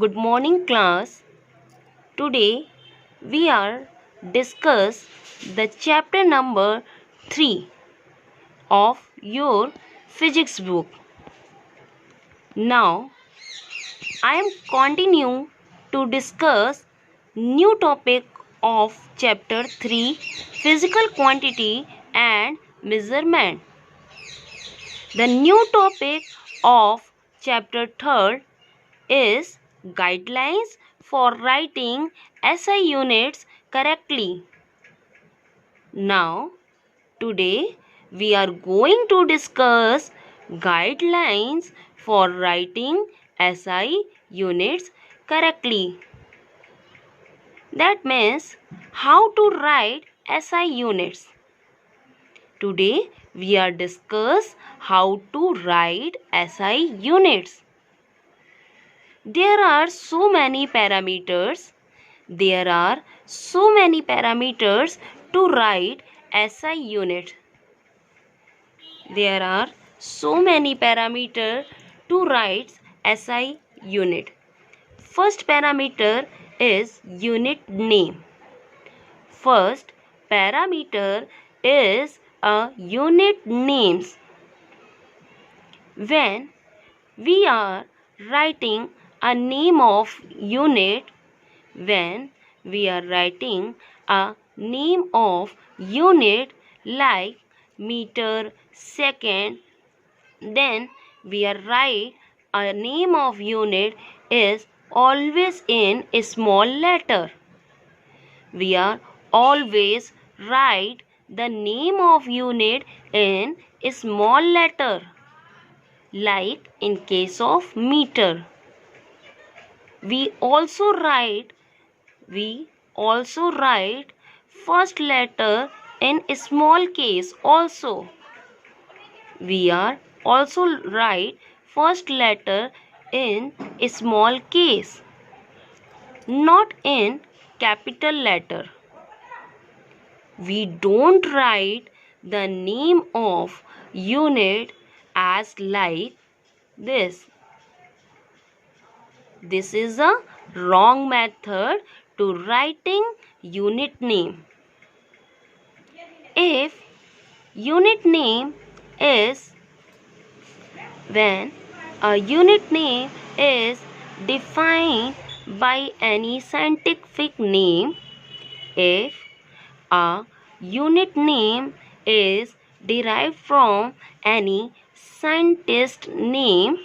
Good morning class. Today we are discuss the chapter number 3 of your physics book. Now I am continue to discuss new topic of chapter 3 physical quantity and measurement. The new topic of chapter 3 is guidelines for writing SI units correctly. Now, today we are going to discuss guidelines for writing SI units correctly. That means how to write SI units. Today we are discuss how to write SI units. There are so many parameters. There are so many parameters to write SI unit. There are so many parameters to write SI unit. First parameter is unit name. First parameter is a unit names. When we are writing a name of unit, when we are writing a name of unit like meter, second, then we are write a name of unit is always in a small letter. We are always write the name of unit in a small letter, like in case of meter. We also write first letter in a small case also. We are also write first letter in a small case, not in capital letter. We don't write the name of unit as like this. This is a wrong method to writing unit name. If unit name is when a unit name is defined by any scientific name, if a unit name is derived from any scientist name,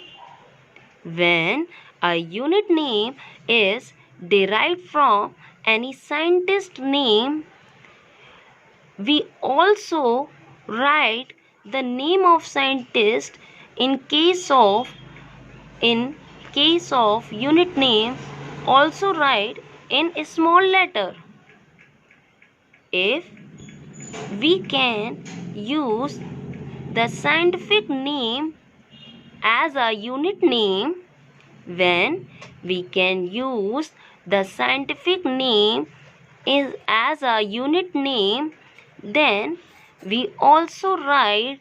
when a unit name is derived from any scientist name, we also write the name of scientist in case of unit name also write in a small letter. If we can use the scientific name as a unit name, when we can use the scientific name as a unit name, then we also write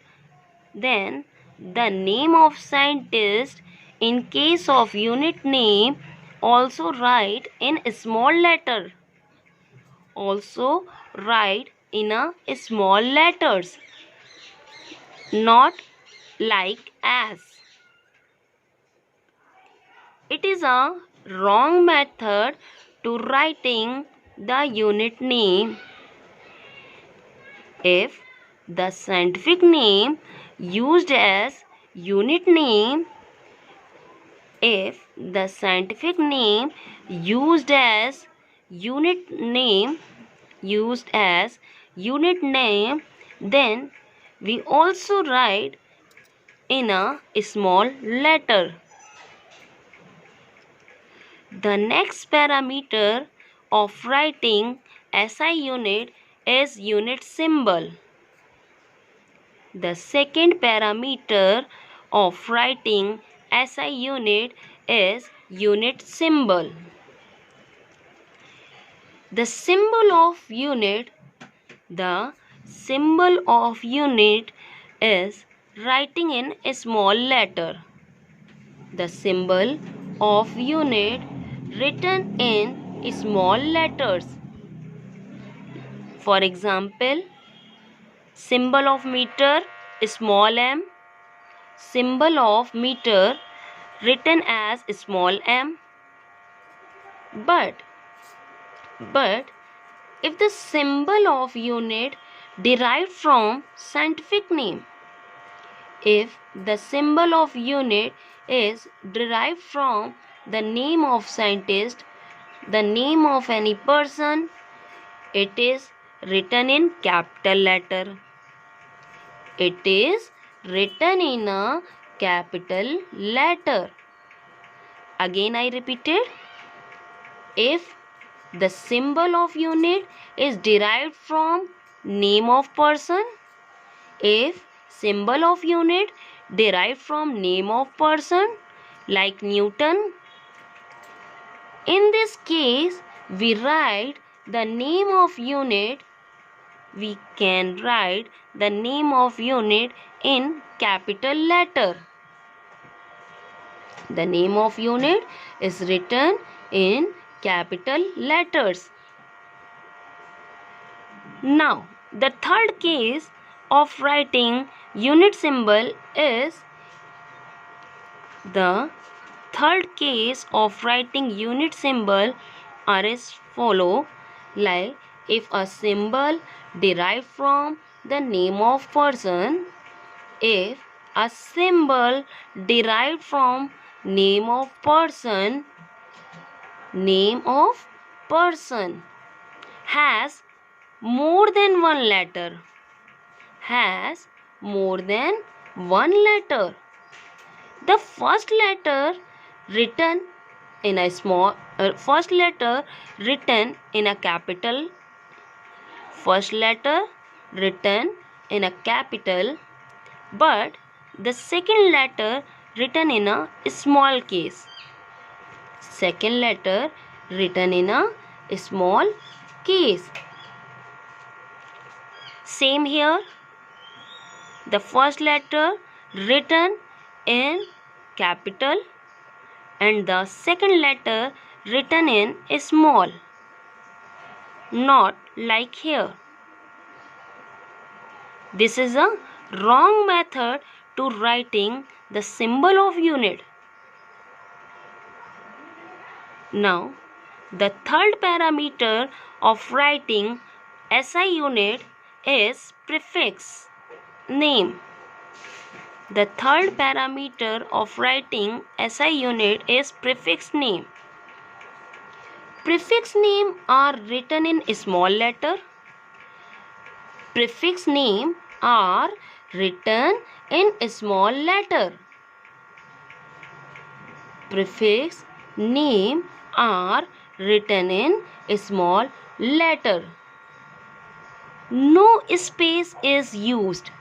then the name of scientist in case of unit name also write in a small letter, also write in a small letters, not like as. It is a wrong method to writing the unit name. If the scientific name used as unit name, if the scientific name used as unit name, then we also write in a small letter. The next parameter of writing SI unit is unit symbol. The second parameter of writing SI unit is unit symbol. The symbol of unit is writing in a small letter. The symbol of unit written in small letters. For example, symbol of meter, small m, symbol of meter written as small m. But if the symbol of unit derived from scientific name, if the symbol of unit is derived from the name of scientist, the name of any person, it is written in capital letter. It is written in a capital letter. Again I repeated, if the symbol of unit is derived from name of person, if symbol of unit derived from name of person like Newton, in this case we write the name of unit, we can write the name of unit in capital letter. The name of unit is written in capital letters. Now, the third case of writing unit symbol is the third case of writing unit symbol are as follow, like if a symbol derived from the name of person, if a symbol derived from name of person has more than one letter, the first letter written in a small first letter written in a capital, first letter written in a capital, but the second letter written in a small case, second letter written in a small case. Same here, the first letter written in capital and the second letter written in small, not like here. This is a wrong method to writing the symbol of unit. Now, the third parameter of writing SI unit is prefix name. The third parameter of writing SI unit is prefix name. Prefix name are written in small letter. Prefix name are written in small letter. Prefix name are written in small letter. No space is used.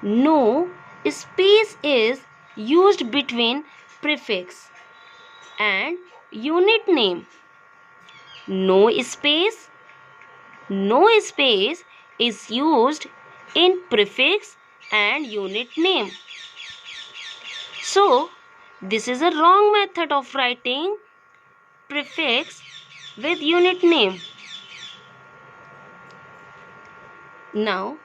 No space is used between prefix and unit name. No space is used in prefix and unit name. So, this is a wrong method of writing prefix with unit name. Now,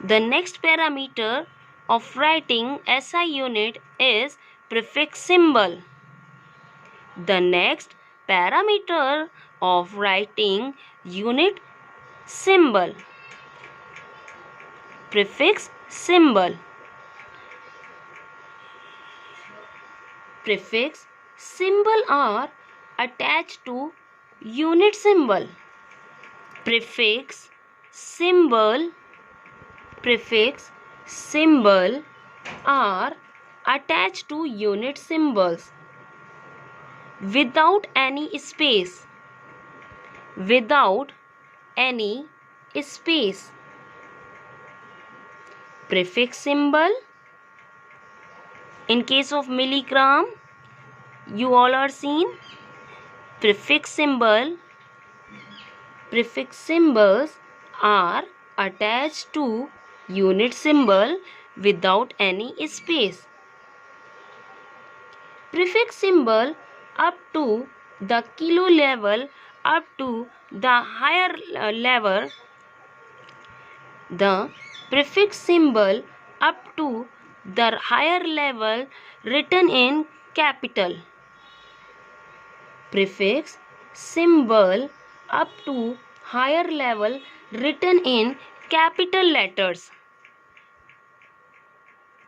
the next parameter of writing SI unit is prefix symbol. The next parameter of writing unit symbol, prefix symbol. Prefix symbol are attached to unit symbol. Prefix symbol are attached to unit symbols without any space. Prefix symbol, in case of milligram, you all are seen. Prefix symbols are attached to unit symbol without any space. Prefix symbol up to the kilo level, up to the higher level, the prefix symbol up to the higher level written in capital. Prefix symbol up to higher level written in capital letters.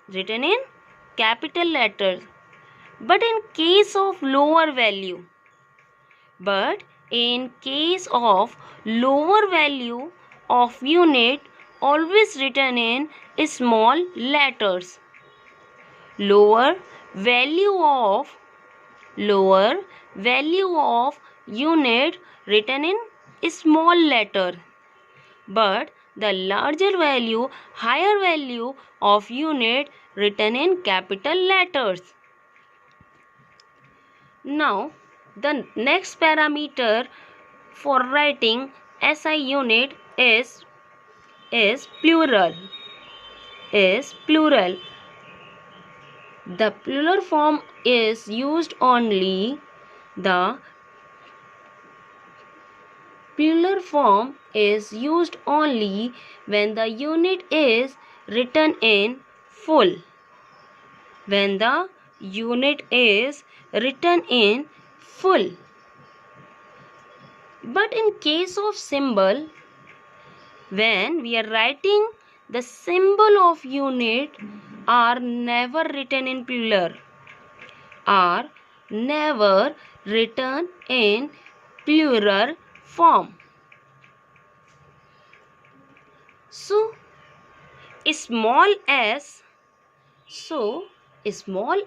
Written in capital letters. But in case of lower value, of unit, always written in small letters. Lower value of unit written in small letter, but the higher value of unit written in capital letters. Now the next parameter for writing SI unit is plural. The plural form is used only when the unit is written in full. When the unit is written in full. But in case of symbol, when we are writing, the symbol of unit are never written in plural. Form. So small s is not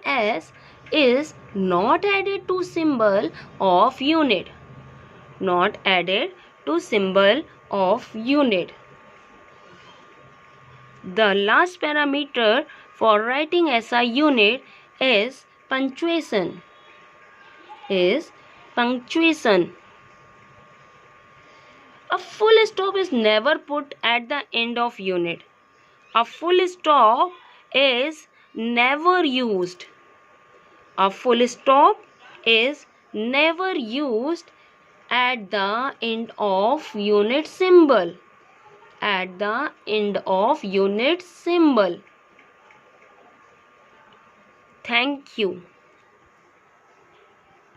added to symbol of unit. The last parameter for writing SI unit is punctuation. A full stop is never put at the end of unit. A full stop is never used. A full stop is never used at the end of unit symbol. Thank you.